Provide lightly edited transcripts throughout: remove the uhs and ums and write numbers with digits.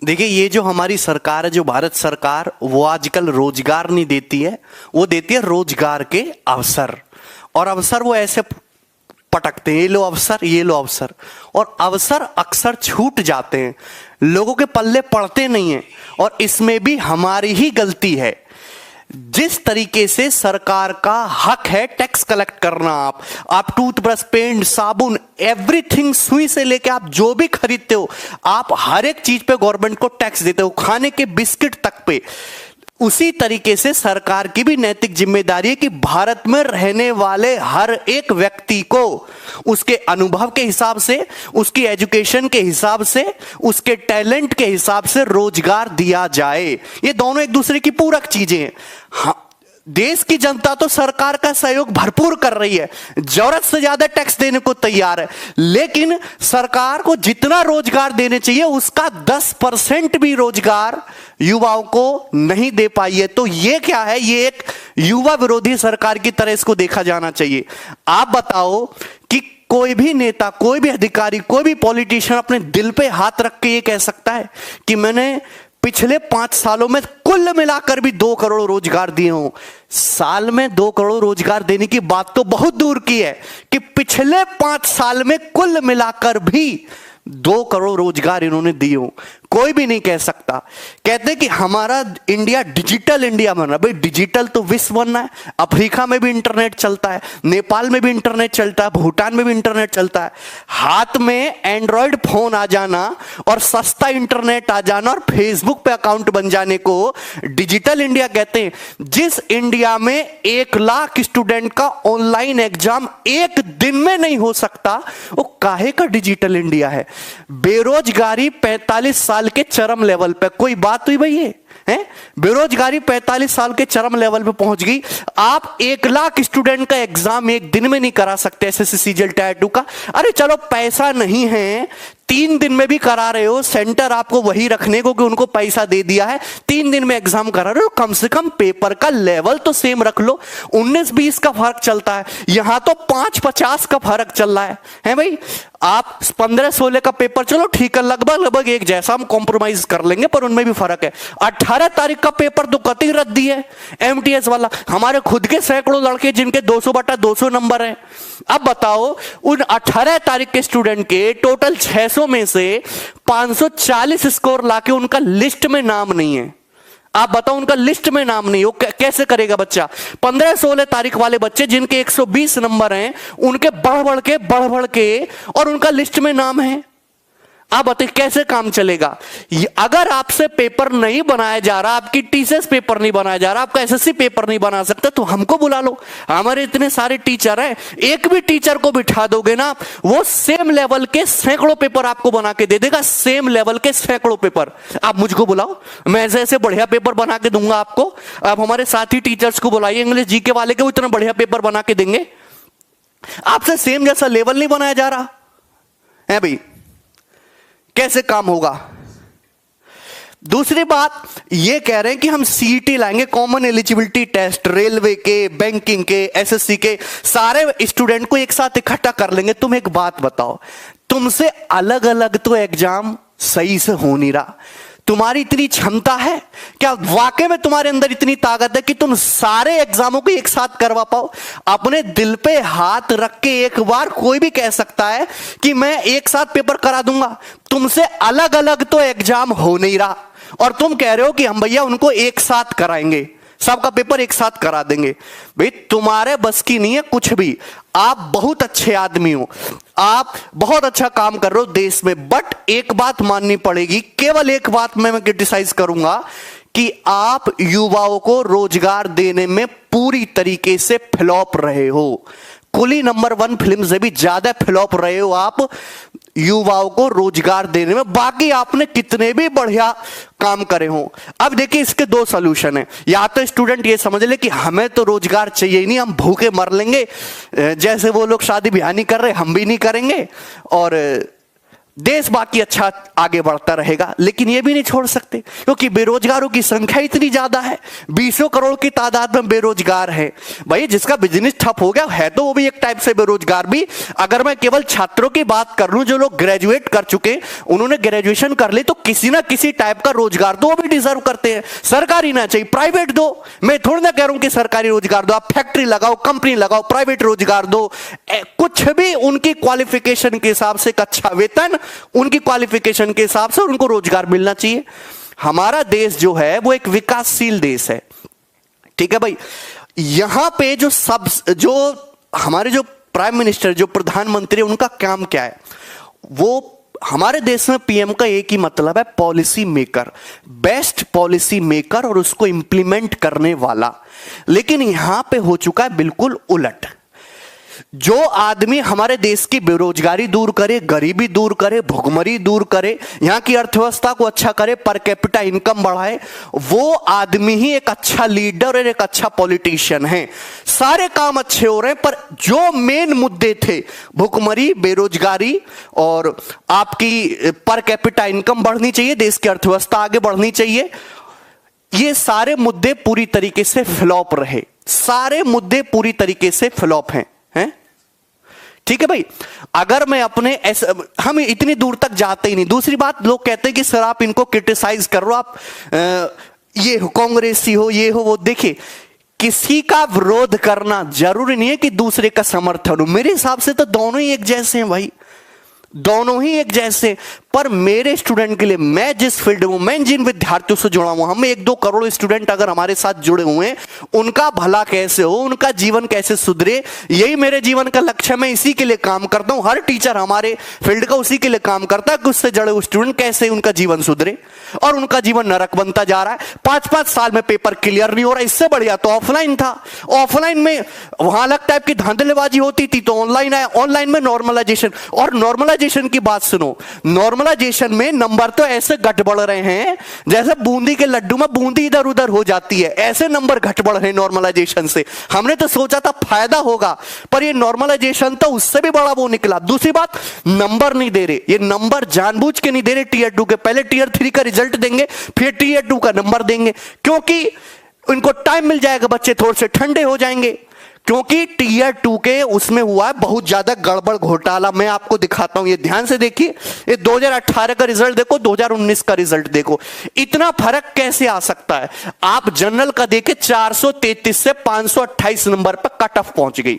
देखिए, ये जो हमारी सरकार है, जो भारत सरकार, वो आजकल रोजगार नहीं देती है, वो देती है रोजगार के अवसर। और अवसर वो ऐसे पटकते हैं, ये लो अवसर, ये लो अवसर, और अवसर अक्सर छूट जाते हैं, लोगों के पल्ले पड़ते नहीं हैं। और इसमें भी हमारी ही गलती है। जिस तरीके से सरकार का हक है टैक्स कलेक्ट करना, आप टूथब्रश, पेंट, साबुन, एवरीथिंग, सुई से लेके आप जो भी खरीदते हो, आप हर एक चीज पे गवर्नमेंट को टैक्स देते हो, खाने के बिस्किट तक पे। उसी तरीके से सरकार की भी नैतिक जिम्मेदारी है कि भारत में रहने वाले हर एक व्यक्ति को उसके अनुभव के हिसाब से, उसकी एजुकेशन के हिसाब से, उसके टैलेंट के हिसाब से रोजगार दिया जाए। ये दोनों एक दूसरे की पूरक चीजें हैं। हाँ, देश की जनता तो सरकार का सहयोग भरपूर कर रही है, जरूरत से ज्यादा टैक्स देने को तैयार है, लेकिन सरकार को जितना रोजगार देने चाहिए उसका 10% भी रोजगार युवाओं को नहीं दे पाई है। तो ये क्या है? ये एक युवा विरोधी सरकार की तरह इसको देखा जाना चाहिए। आप बताओ कि कोई भी नेता, कोई भी अधिकारी, कोई भी पॉलिटिशियन अपने दिल पे हाथ रख के ये कह सकता है कि मैंने पिछले 5 सालों में कुल मिलाकर भी 2 करोड़ रोजगार दिए हों? साल में 2 करोड़ रोजगार देने की बात तो बहुत दूर की है कि पिछले 5 साल में कुल मिलाकर भी 2 करोड़ रोजगार इन्होंने दिए हो। कोई भी नहीं कह सकता। कहते कि हमारा इंडिया डिजिटल इंडिया बन रहा। भाई, डिजिटल तो विश्व बनना है। अफ्रीका में भी इंटरनेट चलता है, नेपाल में भी इंटरनेट चलता है, भूटान में भी इंटरनेट चलता है। हाथ में एंड्रॉयड फोन आ जाना और सस्ता इंटरनेट आ जाना और फेसबुक पे अकाउंट बन जाने को डिजिटल इंडिया कहते हैं। जिस इंडिया में 1 लाख स्टूडेंट का ऑनलाइन एग्जाम एक दिन में नहीं हो सकता, वो काहे का डिजिटल इंडिया है? बेरोजगारी 45 साल के चरम लेवल पे। कोई बात हुई भाई? ये है बेरोजगारी 45 साल के चरम लेवल पे पहुंच गई। आप 1 लाख स्टूडेंट का एग्जाम एक दिन में नहीं करा सकते, एसएससी सीजीएल टायर 2 का। अरे चलो, पैसा नहीं है, 3 दिन में भी करा रहे हो, सेंटर आपको वही रखने को कि उनको पैसा दे दिया है, 3 दिन में एग्जाम करा रहे हो, कम से कम पेपर का लेवल तो सेम रख लो। 19-20 का फर्क चलता है, यहां तो 5-50 का फर्क चल रहा है भाई। आप 15-16 का पेपर, चलो ठीक है, लगभग एक जैसा, हम कॉम्प्रोमाइज कर लेंगे, पर उनमें भी फर्क है। 18 तारीख का पेपर तो कतई रद्दी है, एमटीएस वाला। हमारे खुद के सैकड़ों लड़के जिनके 200/200 नंबर है। अब बताओ, उन 18 तारीख के स्टूडेंट के टोटल 600 में से 540 स्कोर लाके उनका लिस्ट में नाम नहीं है। आप बताओ, उनका लिस्ट में नाम नहीं, वो कैसे करेगा बच्चा? 15-16 तारीख वाले बच्चे जिनके 120 नंबर हैं, उनके बढ़ बढ़ के और उनका लिस्ट में नाम है। आप बताइए कैसे काम चलेगा? अगर आपसे पेपर नहीं बनाया जा रहा, आपकी टीसीएस पेपर नहीं बनाया जा रहा, आपका एसएससी पेपर नहीं बना सकता, तो हमको बुला लो। हमारे इतने सारे टीचर हैं, एक भी टीचर को बिठा दोगे ना, वो सेम लेवल के सैकड़ों पेपर आपको बना के दे देगा। सेम लेवल के सैकड़ों पेपर। आप मुझको बुलाओ, मैं ऐसे ऐसे बढ़िया पेपर बना के दूंगा आपको। आप हमारे साथी टीचर्स को बुलाइए, इंग्लिश जीके वाले के, वो इतना बढ़िया पेपर बना के देंगे। आपसे सेम जैसा लेवल नहीं बनाया जा रहा है भाई, कैसे काम होगा? दूसरी बात ये कह रहे हैं कि हम सीईटी लाएंगे, कॉमन एलिजिबिलिटी टेस्ट, रेलवे के, बैंकिंग के, एसएससी के, सारे स्टूडेंट को एक साथ इकट्ठा कर लेंगे। तुम एक बात बताओ, तुमसे अलग अलग तो एग्जाम सही से हो नहीं रहा। तुम्हारी इतनी क्षमता है क्या? वाकई में तुम्हारे अंदर इतनी ताकत है कि तुम सारे एग्जामों को एक साथ करवा पाओ? अपने दिल पे हाथ रख के एक बार कोई भी कह सकता है कि मैं एक साथ पेपर करा दूंगा। तुमसे अलग अलग तो एग्जाम हो नहीं रहा और तुम कह रहे हो कि हम भैया उनको एक साथ कराएंगे, सबका पेपर एक साथ करा देंगे। भाई, तुम्हारे बस की नहीं है कुछ भी। आप बहुत अच्छे आदमी हो, आप बहुत अच्छा काम कर रहे हो देश में, बट एक बात माननी पड़ेगी, केवल एक बात मैं क्रिटिसाइज करूंगा कि आप युवाओं को रोजगार देने में पूरी तरीके से फ्लॉप रहे हो। कुली नंबर 1 फिल्म से भी ज्यादा फ्लॉप रहे हो आप युवाओं को रोजगार देने में। बाकी आपने कितने भी बढ़िया काम करे हो। अब देखिए, इसके 2 सॉल्यूशन है। या तो स्टूडेंट ये समझ ले कि हमें तो रोजगार चाहिए ही नहीं, हम भूखे मर लेंगे, जैसे वो लोग शादी ब्याह नहीं कर रहे हम भी नहीं करेंगे, और देश बाकी अच्छा आगे बढ़ता रहेगा। लेकिन यह भी नहीं छोड़ सकते क्योंकि बेरोजगारों की संख्या इतनी ज्यादा है, 20 करोड़ की तादाद में बेरोजगार है। भाई जिसका बिजनेस ठप हो गया है तो वो भी एक टाइप से बेरोजगार भी। अगर मैं केवल छात्रों की बात कर लूं, जो लोग ग्रेजुएट कर चुके, उन्होंने ग्रेजुएशन कर ली, तो किसी ना किसी टाइप का रोजगार तो वो भी डिजर्व करते हैं। सरकारी ना चाहिए, प्राइवेट दो। मैं थोड़ी ना कह रहा हूं कि सरकारी रोजगार दो, आप फैक्ट्री लगाओ, कंपनी लगाओ, प्राइवेट रोजगार दो, कुछ भी उनकी क्वालिफिकेशन के हिसाब से अच्छा वेतन, उनकी क्वालिफिकेशन के हिसाब से उनको रोजगार मिलना चाहिए। हमारा देश जो है वो एक विकासशील देश है, ठीक है भाई। यहां पे जो हमारे जो प्राइम मिनिस्टर, जो प्रधानमंत्री, उनका काम क्या है? वो हमारे देश में पीएम का एक ही मतलब है, policy maker, best policy maker और उसको इंप्लीमेंट करने वाला। लेकिन यहां पे हो चुका है बिल्कुल उलट। जो आदमी हमारे देश की बेरोजगारी दूर करे, गरीबी दूर करे, भुखमरी दूर करे, यहां की अर्थव्यवस्था को अच्छा करे, पर कैपिटा इनकम बढ़ाए, वो आदमी ही एक अच्छा लीडर और एक अच्छा पॉलिटिशियन है। सारे काम अच्छे हो रहे हैं, पर जो मेन मुद्दे थे, भुखमरी, बेरोजगारी और आपकी पर कैपिटा इनकम बढ़नी चाहिए, देश की अर्थव्यवस्था आगे बढ़नी चाहिए, ये सारे मुद्दे पूरी तरीके से फ्लॉप रहे। सारे मुद्दे पूरी तरीके से फ्लॉप हैं। ठीक है भाई। अगर मैं अपने हम इतनी दूर तक जाते ही नहीं। दूसरी बात, लोग कहते हैं कि सर आप इनको क्रिटिसाइज कर रहे हो, आप ये हो, कांग्रेसी हो, ये हो, वो। देखिए, किसी का विरोध करना जरूरी नहीं है कि दूसरे का समर्थन हो। मेरे हिसाब से तो दोनों ही एक जैसे हैं भाई, दोनों ही एक जैसे। पर मेरे स्टूडेंट के लिए, मैं जिस फील्ड में, मैं जिन विद्यार्थियों से जुड़ा हूं, हम 1-2 करोड़ स्टूडेंट अगर हमारे साथ जुड़े हुए हैं, उनका भला कैसे हो, उनका जीवन कैसे सुधरे, यही मेरे जीवन का लक्ष्य है। मैं इसी के लिए काम करता हूं। हर टीचर हमारे फील्ड का उसी के लिए काम करता है कि उससे जुड़े हुए स्टूडेंट कैसे उनका जीवन सुधरे, और उनका जीवन नरक बनता जा रहा है। 5-5 साल में पेपर क्लियर नहीं हो रहा। इससे बढ़िया तो ऑफलाइन था। ऑफलाइन में वहां अलग टाइप की धांधलेबाजी होती थी, तो ऑनलाइन आया। ऑनलाइन में नॉर्मलाइजेशन, और नॉर्मलाइजेशन की बात सुनो, नॉर्मलाइजेशन में नंबर तो ऐसे घट बढ़ रहे हैं जैसे बूंदी के लड्डू में बूंदी इधर उधर हो जाती है, ऐसे नंबर घट बढ़ रहे हैं नॉर्मलाइजेशन से। हमने तो सोचा था फायदा होगा, पर ये नॉर्मलाइजेशन तो उससे भी बड़ा वो निकला। दूसरी बात, नंबर नहीं दे रहे, ये नंबर जानबूझ के नहीं दे रहे। टीयर 2 के पहले टीयर 3 का रिजल्ट देंगे, फिर टीयर 2 का नंबर देंगे, क्योंकि इनको टाइम मिल जाएगा, बच्चे थोड़े से ठंडे हो जाएंगे। क्योंकि टीयर 2 के उसमें हुआ है बहुत ज्यादा गड़बड़ घोटाला। मैं आपको दिखाता हूं, ये ध्यान से देखिए। ये 2018 का रिजल्ट देखो, 2019 का रिजल्ट देखो, इतना फर्क कैसे आ सकता है। आप जनरल का देखे, 433 से 528 नंबर पर कट ऑफ पहुंच गई।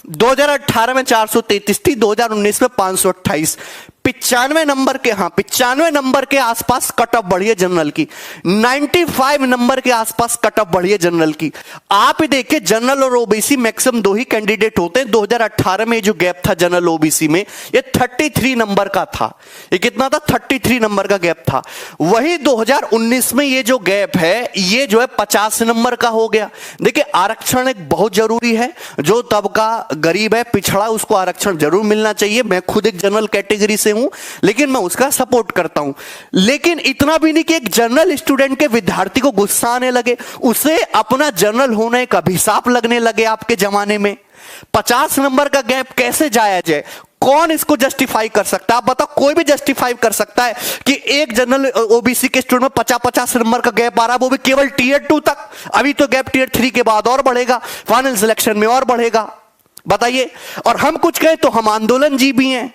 2018 में 433 थी, 2019 में 528। 95 नंबर के, हाँ 95 नंबर के आसपास कट ऑफ बढ़ी है जनरल की। 95 नंबर के आसपास कट ऑफ बढ़ी है जनरल की। आप ही देखिए, जनरल और ओबीसी मैक्सिमम 2 ही कैंडिडेट होते हैं। 2018 में जो गैप था जनरल ओबीसी में, ये 33 नंबर का था। ये कितना था? 33 नंबर का गैप था। वही 2019 में ये जो गैप है, ये जो है 50 नंबर का हो गया। देखिए, आरक्षण एक बहुत जरूरी है। जो तबका गरीब है, पिछड़ा, उसको आरक्षण जरूर मिलना चाहिए। मैं खुद एक जनरल कैटेगरी से हूं, लेकिन मैं उसका सपोर्ट करता हूं। लेकिन इतना भी नहीं कि एक जनरल स्टूडेंट के विद्यार्थी को गुस्सा आने लगे, उसे अपना जनरल होने का अभिशाप लगने लगे। आपके जमाने में 50 नंबर का गैप कैसे जायज है? कौन इसको जस्टिफाई कर सकता है? आप बताओ, कोई भी जस्टिफाई कर सकता है कि एक जनरल ओबीसी के स्टूडेंट में 50-50 नंबर का गैप आ रहा है, वो भी केवल टीयर 2 तक। अभी तो गैप टीयर 3 के बाद और बढ़ेगा, फाइनल सिलेक्शन में और बढ़ेगा। बताइए। और हम कुछ कहें तो हम आंदोलन जी भी हैं,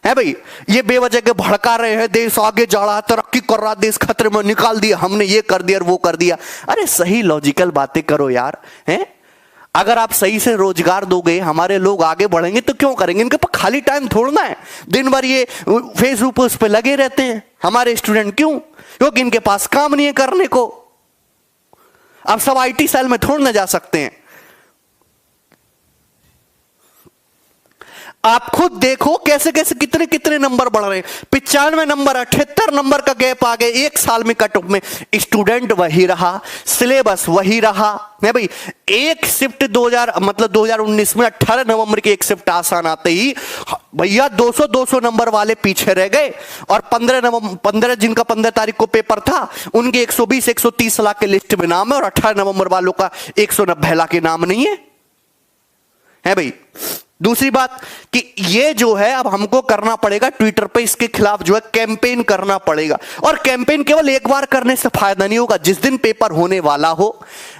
है भाई। ये बेवजह के भड़का रहे हैं, देश आगे जा रहा, तरक्की कर रहा, देश खतरे में, निकाल दिया हमने, ये कर दिया और वो कर दिया। अरे सही लॉजिकल बातें करो यार, हैं। अगर आप सही से रोजगार दोगे, हमारे लोग आगे बढ़ेंगे, तो क्यों करेंगे? इनके पास खाली टाइम थोड़ना है, दिन भर ये फेसबुक उस पर लगे रहते हैं हमारे स्टूडेंट। क्यों? क्योंकि इनके पास काम नहीं है करने को। अब सब आईटी सेल में थोड़ ना जा सकते हैं। आप खुद देखो कैसे कैसे कितने कितने नंबर बढ़ रहे हैं। 95 नंबर, 78 नंबर का गैप आ गए एक साल में कट ऑफ में। स्टूडेंट वही रहा, सिलेबस वही रहा, है भाई। एक शिफ्ट 2019 में 18 नवंबर की एक शिफ्ट आसान आते ही भैया 200 नंबर वाले पीछे रह गए। और 15 जिनका 15 तारीख को पेपर था, उनके 120-130 लाख के लिस्ट में नाम है, और 18 नवंबर वालों का 190 लाख के नाम नहीं है, है भाई। दूसरी बात कि ये जो है अब हमको करना पड़ेगा ट्विटर पे, इसके खिलाफ जो है कैंपेन करना पड़ेगा। और कैंपेन केवल एक बार करने से फायदा नहीं होगा। जिस दिन पेपर होने वाला हो,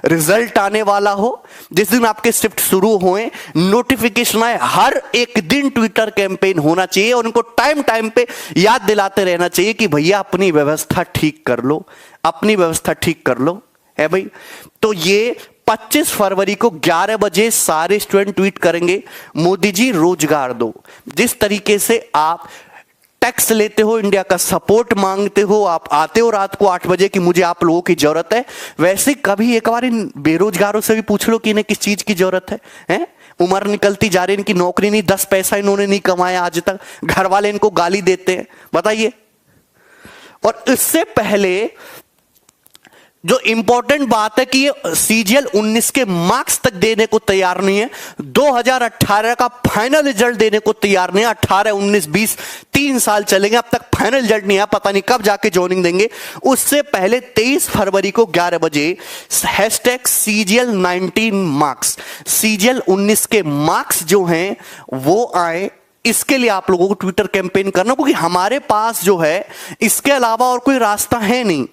रिजल्ट आने वाला हो, जिस दिन आपके शिफ्ट शुरू होए, नोटिफिकेशन आए, हर एक दिन ट्विटर कैंपेन होना चाहिए और उनको टाइम टाइम पे याद दिलाते रहना चाहिए कि भैया अपनी व्यवस्था ठीक कर लो, अपनी व्यवस्था ठीक कर लो, है भाई। तो ये 25 फरवरी को 11 बजे सारे स्टूडेंट ट्वीट करेंगे, मोदी जी रोजगार दो। जिस तरीके से आप टैक्स लेते हो, इंडिया का सपोर्ट मांगते हो, आप आते हो रात को 8 बजे कि मुझे आप लोगों की जरूरत है, वैसे कभी एक बार इन बेरोजगारों से भी पूछ लो कि इन्हें किस चीज की जरूरत है, हैं? उम्र निकलती जा रही है, इनकी नौकरी नहीं, 10 पैसा इन्होंने नहीं कमाया आज तक, घर वाले इनको गाली देते हैं, बताइए। और इससे पहले जो इंपॉर्टेंट बात है कि ये सीजीएल 19 के मार्क्स तक देने को तैयार नहीं है, 2018 का फाइनल रिजल्ट देने को तैयार नहीं है। 18, 19, 20 3 साल चलेंगे, अब तक फाइनल रिजल्ट नहीं है, पता नहीं कब जाके ज्वाइनिंग देंगे। उससे पहले 23 फरवरी को 11 बजे हैशटैग सीजीएल 19 मार्क्स, सीजीएल 19 के मार्क्स जो हैं वो आए, इसके लिए आप लोगों को ट्विटर कैंपेन करना, क्योंकि हमारे पास जो है इसके अलावा और कोई रास्ता है नहीं।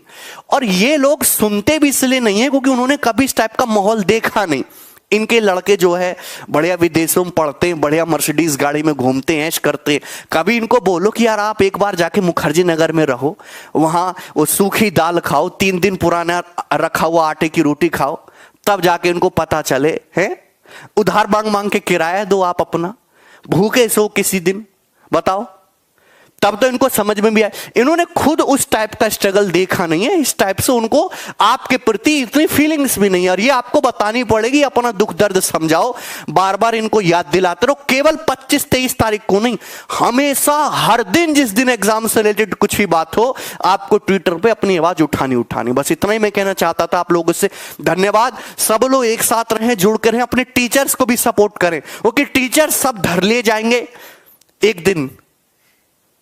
और ये लोग सुनते भी इसलिए नहीं है क्योंकि उन्होंने कभी इस टाइप का माहौल देखा नहीं। इनके लड़के जो है बढ़िया विदेशों में पढ़ते हैं, बढ़िया मर्सिडीज गाड़ी में घूमते हैं, ऐश करते हैं। कभी इनको बोलो कि यार आप एक बार जाके मुखर्जी नगर में रहो, वहां वो सूखी दाल खाओ, 3 दिन पुराना रखा हुआ आटे की रोटी खाओ, तब जाके इनको पता चले। है उधार मांग मांग के किराया दो आप अपना, भूखे सो किसी दिन, बताओ, तब तो इनको समझ में भी आए। इन्होंने खुद उस टाइप का स्ट्रगल देखा नहीं है, इस टाइप से उनको आपके प्रति इतनी फीलिंग्स भी नहीं है। और ये आपको बतानी पड़ेगी, अपना दुख दर्द समझाओ, बार बार इनको याद दिलाते रहो। केवल 25-23 तारीख को नहीं, हमेशा हर दिन, जिस दिन एग्जाम से रिलेटेड कुछ भी बात हो, आपको ट्विटर पे अपनी आवाज उठानी। बस इतना ही मैं कहना चाहता था आप लोगों से। धन्यवाद। सब लोग एक साथ रहें, जुड़ कर रहें, अपने टीचर्स को भी सपोर्ट करें, क्योंकि टीचर सब धर ले जाएंगे एक दिन।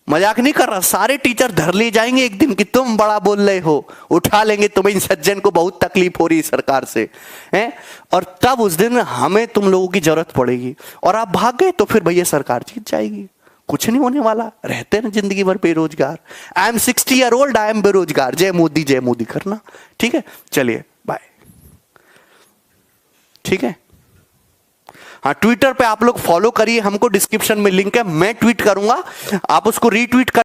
मजाक नहीं कर रहा, सारे टीचर धर ले जाएंगे एक दिन कि तुम बड़ा बोल रहे हो, उठा लेंगे तुम्हें, इन सज्जन को बहुत तकलीफ हो रही है सरकार से, हैं? और तब उस दिन हमें तुम लोगों की जरूरत पड़ेगी और आप भाग गए तो फिर भैया सरकार जीत जाएगी। कुछ नहीं होने वाला, रहते ना जिंदगी भर बेरोजगार। I am 60 year old, I am बेरोजगार, जय मोदी करना। ठीक है, चलिए बाय। ठीक है, हाँ, ट्विटर पे आप लोग फॉलो करिए हमको, डिस्क्रिप्शन में लिंक है, मैं ट्वीट करूंगा, आप उसको रीट्वीट कर